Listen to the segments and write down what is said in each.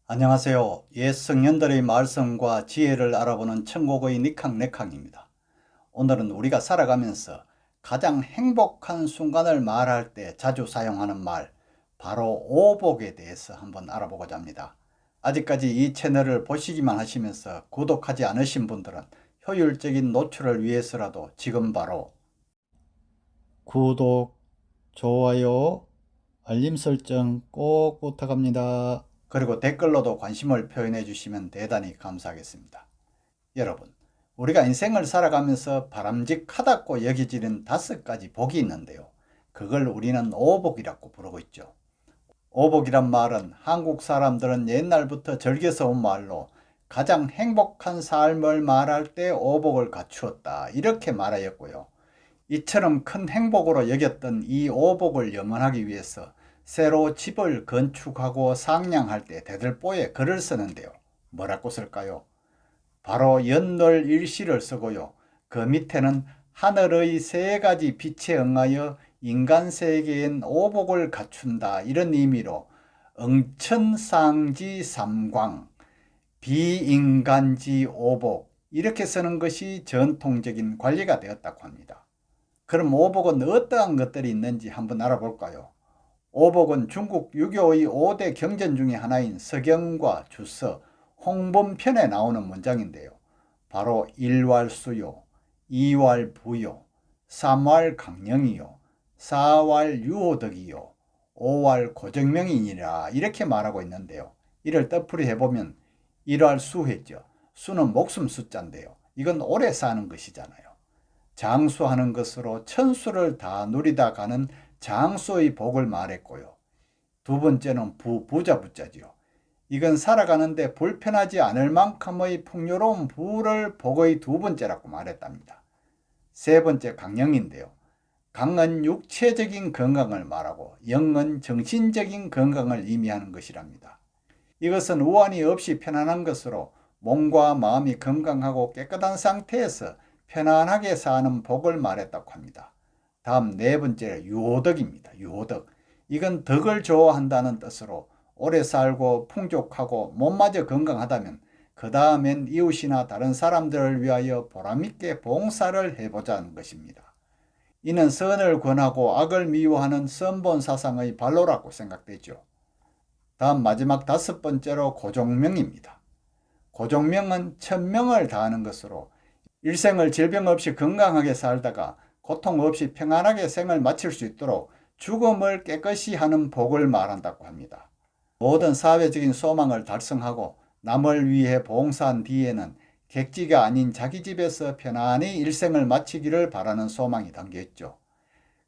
안녕하세요. 옛 성현들의 말씀과 지혜를 알아보는 천국의 니캉네캉입니다. 오늘은 우리가 살아가면서 가장 행복한 순간을 말할 때 자주 사용하는 말, 바로 오복에 대해서 한번 알아보고자 합니다. 아직까지 이 채널을 보시기만 하시면서 구독하지 않으신 분들은 효율적인 노출을 위해서라도 지금 바로 구독, 좋아요, 알림 설정 꼭 부탁합니다. 그리고 댓글로도 관심을 표현해 주시면 대단히 감사하겠습니다. 여러분, 우리가 인생을 살아가면서 바람직하다고 여겨지는 5가지 복이 있는데요. 그걸 우리는 오복이라고 부르고 있죠. 오복이란 말은 한국 사람들은 옛날부터 즐겨서 온 말로 가장 행복한 삶을 말할 때 오복을 갖추었다, 이렇게 말하였고요. 이처럼 큰 행복으로 여겼던 이 오복을 염원하기 위해서 새로 집을 건축하고 상냥할 때 대들보에 글을 쓰는데요. 뭐라고 쓸까요? 바로 연놀 일시를 쓰고요. 그 밑에는 하늘의 3가지 빛에 응하여 인간 세계엔 오복을 갖춘다, 이런 의미로 응천상지 삼광, 비인간지 오복, 이렇게 쓰는 것이 전통적인 관리가 되었다고 합니다. 그럼 오복은 어떠한 것들이 있는지 한번 알아볼까요? 오복은 중국 유교의 5대 경전 중에 하나인 서경과 주서, 홍범편에 나오는 문장인데요. 바로 일왈수요, 이왈부요, 삼왈강령이요, 사왈유호덕이요, 오왈고정명이니라, 이렇게 말하고 있는데요. 이를 뜻풀이 해보면 일왈수했죠. 수는 목숨 숫자인데요. 이건 오래 사는 것이잖아요. 장수하는 것으로 천수를 다 누리다 가는 장수의 복을 말했고요. 두 번째는 부자 부자지요. 이건 살아가는데 불편하지 않을 만큼의 풍요로운 부를 복의 2번째라고 말했답니다. 세 번째 강령인데요. 강은 육체적인 건강을 말하고 영은 정신적인 건강을 의미하는 것이랍니다. 이것은 우환이 없이 편안한 것으로 몸과 마음이 건강하고 깨끗한 상태에서 편안하게 사는 복을 말했다고 합니다. 다음 4번째 유호덕입니다. 유호덕. 이건 덕을 좋아한다는 뜻으로 오래 살고 풍족하고 몸마저 건강하다면 그 다음엔 이웃이나 다른 사람들을 위하여 보람있게 봉사를 해보자는 것입니다. 이는 선을 권하고 악을 미워하는 선본 사상의 발로라고 생각되죠. 다음 마지막 5번째로 고종명입니다. 고종명은 천명을 다하는 것으로 일생을 질병 없이 건강하게 살다가 고통 없이 평안하게 생을 마칠 수 있도록 죽음을 깨끗이 하는 복을 말한다고 합니다. 모든 사회적인 소망을 달성하고 남을 위해 봉사한 뒤에는 객지가 아닌 자기 집에서 편안히 일생을 마치기를 바라는 소망이 담겨있죠.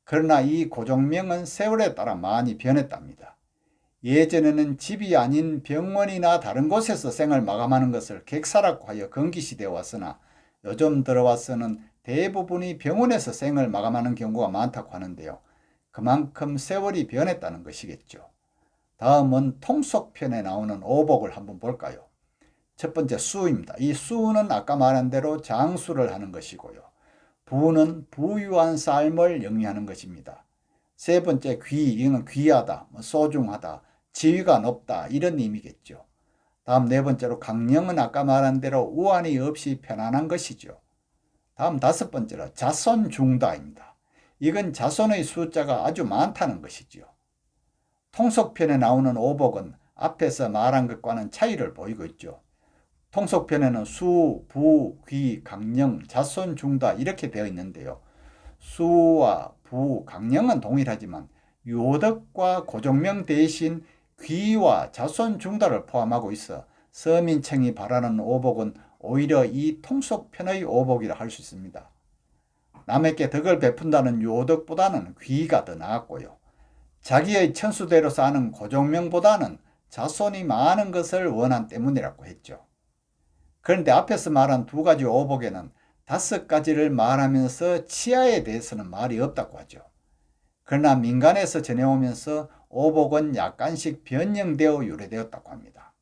그러나 이 고종명은 세월에 따라 많이 변했답니다. 예전에는 집이 아닌 병원이나 다른 곳에서 생을 마감하는 것을 객사라고 하여 금기시되어 왔으나 요즘 들어와서는 대부분이 병원에서 생을 마감하는 경우가 많다고 하는데요. 그만큼 세월이 변했다는 것이겠죠. 다음은 통속편에 나오는 오복을 한번 볼까요? 첫 번째 수입니다. 이 수는 아까 말한 대로 장수를 하는 것이고요. 부는 부유한 삶을 영위하는 것입니다. 세 번째 귀, 이는 귀하다, 소중하다, 지위가 높다, 이런 의미겠죠. 다음 4번째로 강령은 아까 말한 대로 우환이 없이 편안한 것이죠. 다음 5번째로 자손중다입니다. 이건 자손의 숫자가 아주 많다는 것이죠. 통속편에 나오는 오복은 앞에서 말한 것과는 차이를 보이고 있죠. 통속편에는 수, 부, 귀, 강령, 자손중다 이렇게 되어 있는데요. 수와 부, 강령은 동일하지만 유호덕과 고종명 대신 귀와 자손중다를 포함하고 있어 서민층이 바라는 오복은 오히려 이 통속편의 오복이라 할 수 있습니다. 남에게 덕을 베푼다는 유호덕보다는 귀가 더 나았고요. 자기의 천수대로 사는 고종명보다는 자손이 많은 것을 원한 때문이라고 했죠. 그런데 앞에서 말한 2가지 오복에는 5가지를 말하면서 치아에 대해서는 말이 없다고 하죠. 그러나 민간에서 전해오면서 오복은 약간씩 변형되어 유래되었다고 합니다.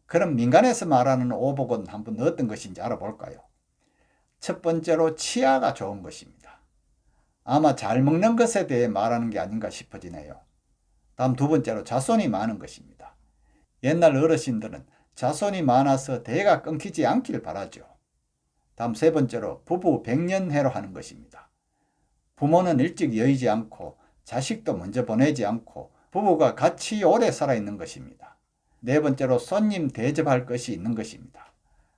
그럼 민간에서 말하는 오복은 한번 어떤 것인지 알아볼까요? 첫 번째로 치아가 좋은 것입니다. 아마 잘 먹는 것에 대해 말하는 게 아닌가 싶어지네요. 다음 두 번째로 자손이 많은 것입니다. 옛날 어르신들은 자손이 많아서 대가 끊기지 않길 바라죠. 다음 세 번째로 부부 백년해로 하는 것입니다. 부모는 일찍 여의지 않고 자식도 먼저 보내지 않고 부부가 같이 오래 살아있는 것입니다. 네 번째로 손님 대접할 것이 있는 것입니다.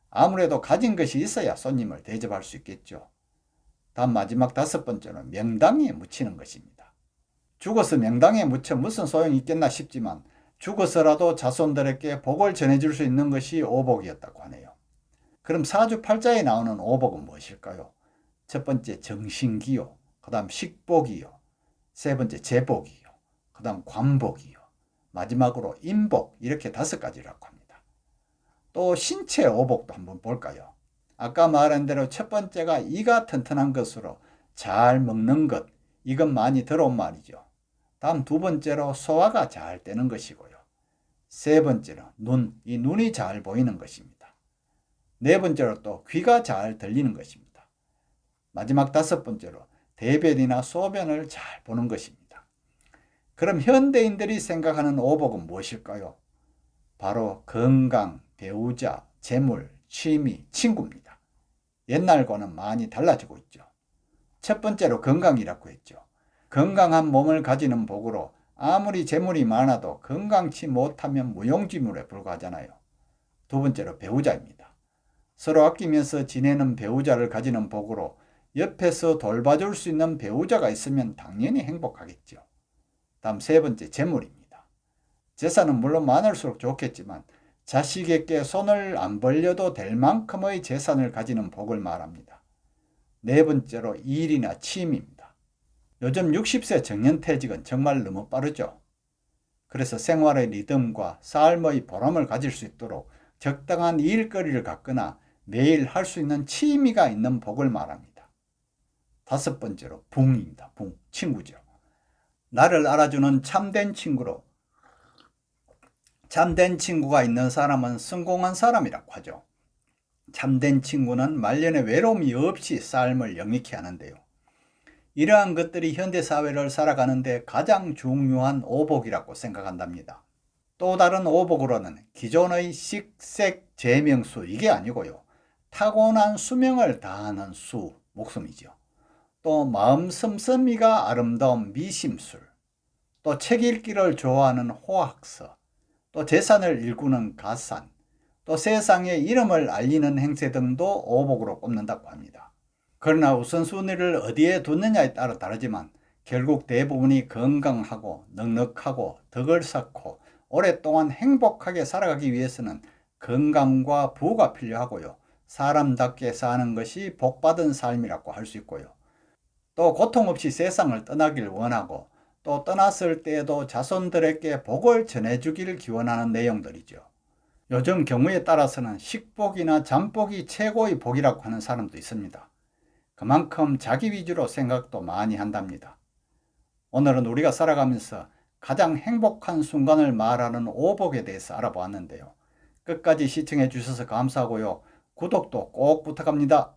아무래도 가진 것이 있어야 손님을 대접할 수 있겠죠. 다음 마지막 다섯 번째로 명당에 묻히는 것입니다. 죽어서 명당에 묻혀 무슨 소용이 있겠나 싶지만 죽어서라도 자손들에게 복을 전해줄 수 있는 것이 오복이었다고 하네요. 그럼 사주팔자에 나오는 오복은 무엇일까요? 첫 번째 정신기요, 그 다음 식복이요, 세 번째 재복이요, 그 다음 관복이요, 마지막으로 인복, 이렇게 다섯 가지라고 합니다. 또 신체 오복도 한번 볼까요? 아까 말한 대로 첫 번째가 이가 튼튼한 것으로 잘 먹는 것, 이건 많이 들어온 말이죠. 다음 두 번째로 소화가 잘 되는 것이고요. 세 번째로 이 눈이 잘 보이는 것입니다. 네 번째로 또 귀가 잘 들리는 것입니다. 마지막 다섯 번째로 대변이나 소변을 잘 보는 것입니다. 그럼 현대인들이 생각하는 오복은 무엇일까요? 바로 건강, 배우자, 재물, 취미, 친구입니다. 옛날과는 많이 달라지고 있죠. 첫 번째로 건강이라고 했죠. 건강한 몸을 가지는 복으로 아무리 재물이 많아도 건강치 못하면 무용지물에 불과하잖아요. 두 번째로 배우자입니다. 서로 아끼면서 지내는 배우자를 가지는 복으로 옆에서 돌봐줄 수 있는 배우자가 있으면 당연히 행복하겠죠. 다음 세 번째 재물입니다. 재산은 물론 많을수록 좋겠지만 자식에게 손을 안 벌려도 될 만큼의 재산을 가지는 복을 말합니다. 네 번째로 일이나 취미입니다. 요즘 60세 정년퇴직은 정말 너무 빠르죠. 그래서 생활의 리듬과 삶의 보람을 가질 수 있도록 적당한 일거리를 갖거나 매일 할 수 있는 취미가 있는 복을 말합니다. 다섯 번째로 붕입니다. 붕, 친구죠. 나를 알아주는 참된 친구로, 참된 친구가 있는 사람은 성공한 사람이라고 하죠. 참된 친구는 말년에 외로움이 없이 삶을 영위케 하는데요. 이러한 것들이 현대사회를 살아가는데 가장 중요한 오복이라고 생각한답니다. 또 다른 오복으로는 기존의 식색, 재명수, 이게 아니고요. 타고난 수명을 다하는 수, 목숨이죠. 또 마음 씀씀이가 아름다운 미심술, 또 책 읽기를 좋아하는 호학서, 또 재산을 일구는 가산, 또 세상의 이름을 알리는 행세 등도 오복으로 꼽는다고 합니다. 그러나 우선순위를 어디에 두느냐에 따라 다르지만 결국 대부분이 건강하고 넉넉하고 덕을 쌓고 오랫동안 행복하게 살아가기 위해서는 건강과 부가 필요하고요. 사람답게 사는 것이 복받은 삶이라고 할 수 있고요. 또 고통 없이 세상을 떠나길 원하고 또 떠났을 때에도 자손들에게 복을 전해주기를 기원하는 내용들이죠. 요즘 경우에 따라서는 식복이나 잠복이 최고의 복이라고 하는 사람도 있습니다. 그만큼 자기 위주로 생각도 많이 한답니다. 오늘은 우리가 살아가면서 가장 행복한 순간을 말하는 오복에 대해서 알아보았는데요. 끝까지 시청해 주셔서 감사하고요. 구독도 꼭 부탁합니다.